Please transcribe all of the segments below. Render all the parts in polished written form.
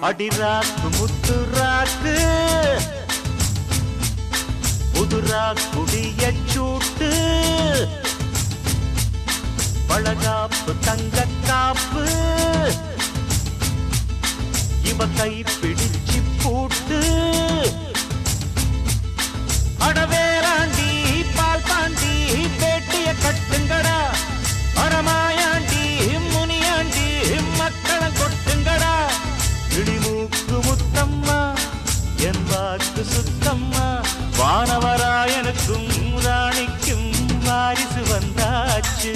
அடிராக்கு முத்துராக்கு புதுரா குடிய சூட்டு பழகாப்பு தங்க காப்பு இவ கை பிடிச்சு பூட்டு அடவேராண்டி பால் பாண்டி பேட்டிய கட்டுங்கடா பரமாயாண்டி முனியாண்டி மக்களை கொட்டுங்கடா இடிமூக்கு முத்தம்மா என் வாக்கு சுத்தம்மா வானவராயனுக்கும் ராணிக்கும் வாரிசு வந்தாச்சு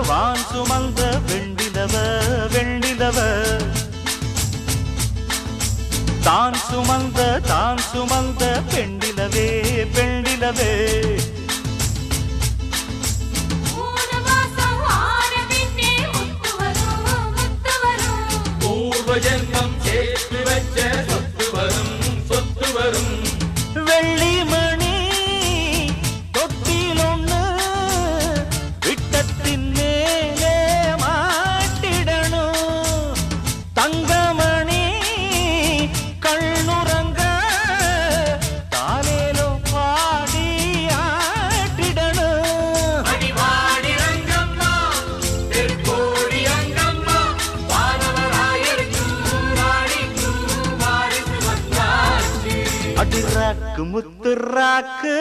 வான் சுமந்த வெண்டிலவ வெண்டிலவ தான் சுமந்த பெண்டிலவே பெண்டிலவே பூர்வஜன்மம் சேர்த்து வச்ச சொத்து வரும் சொத்து வரும் வெள்ளி முத்துராக்கு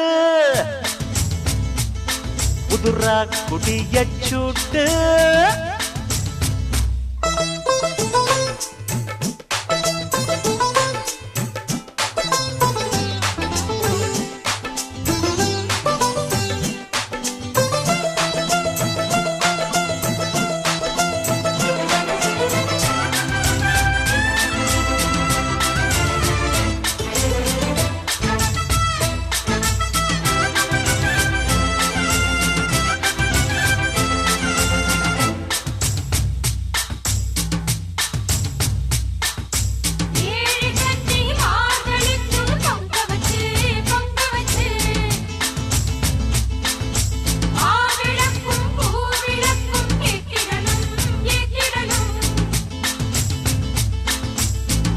புதுரா குடிய சூட்டு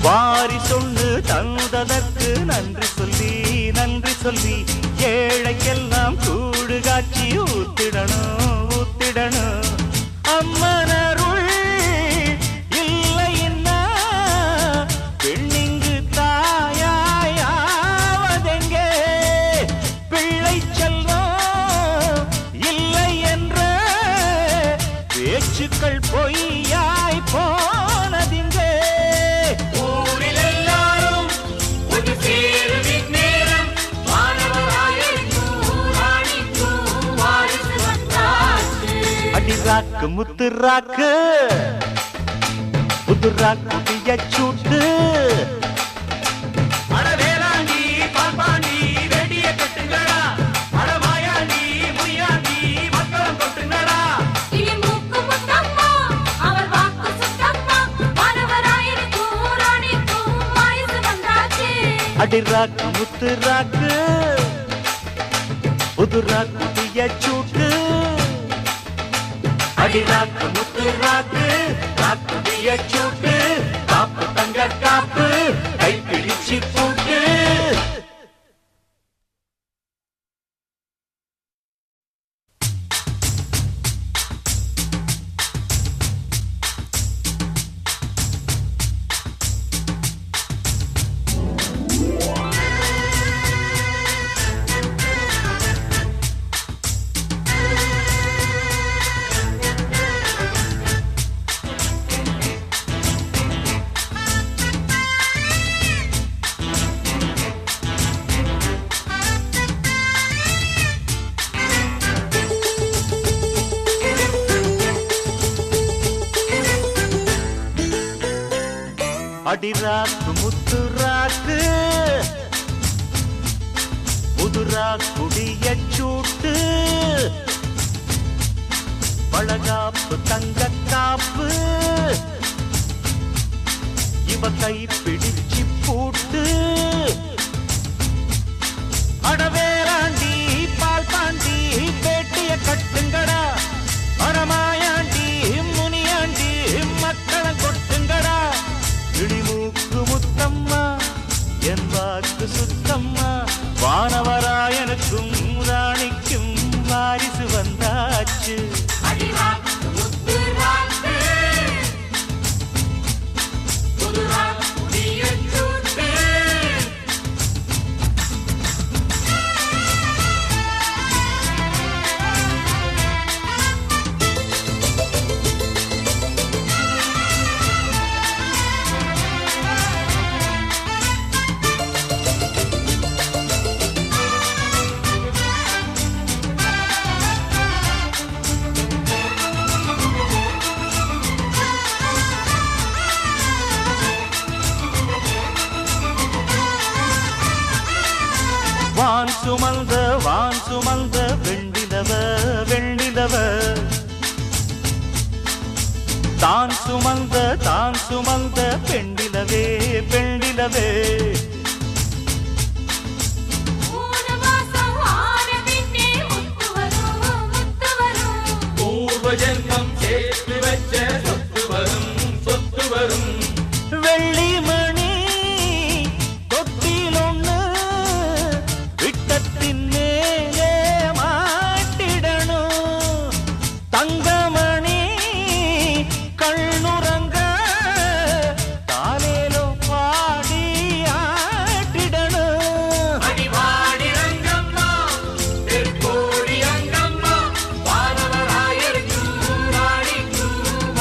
வாரி சொல்லு தந்ததற்கு நன்றி சொல்லி ஏழைக்கெல்லாம் கூடு காட்சி ஊத்திடணும் அம்மனருள் இல்லைன்னா பெண்ணிங்கு தாயாவதெங்கே பிள்ளை செல்வம் இல்லை என்ற பேச்சுக்கள் பொய்யாய் போனதிங்கே அடிராக்கு முத்துராக்கு புதுரா குடிய சூட்டு அடவேலாண்டி பால்பாண்டி வெடிய கட்டுங்கடா அடமாயாண்டி முனியாண்டி மக்களம் கொட்டுங்கடா இடிமூக்கு முத்தம்மா அவர் வாக்கு சுத்தம்மா வானவராயனுக்கும் ராணிக்கும் வாரிசு வந்தாச்சு அடிராக்கு முத்துராக்கு புதுரா குடிய சூட்டு அடிராக்கு முத்துராக்கு ராக்குடிய சூட்டு காப்பு தங்க காப்பு கை பிடிச்சு பூட்டு அடிராக்கு முத்து ராக்கு புதுரா குடிய சூட்டு பழகாப்பு தங்க காப்பு இவ கை பிடிச்சி பூட்டு அடவேராண்டி பால் பாண்டி பேட்டிய கட்டுங்கடா அடமாயாண்டி முனியாண்டி மக்களை கொட்டுங்கடா இடிமூக்கு முத்தம்மா என் வாக்கு சுத்தம்மா வானவராயனுக்கும் ராணிக்கும் வாரிசு வந்தாச்சு வான் சுமந்த வெண்டிலவ வெண்டிலவ தான் சுமந்த பெண்டிலவே பெண்டிலவே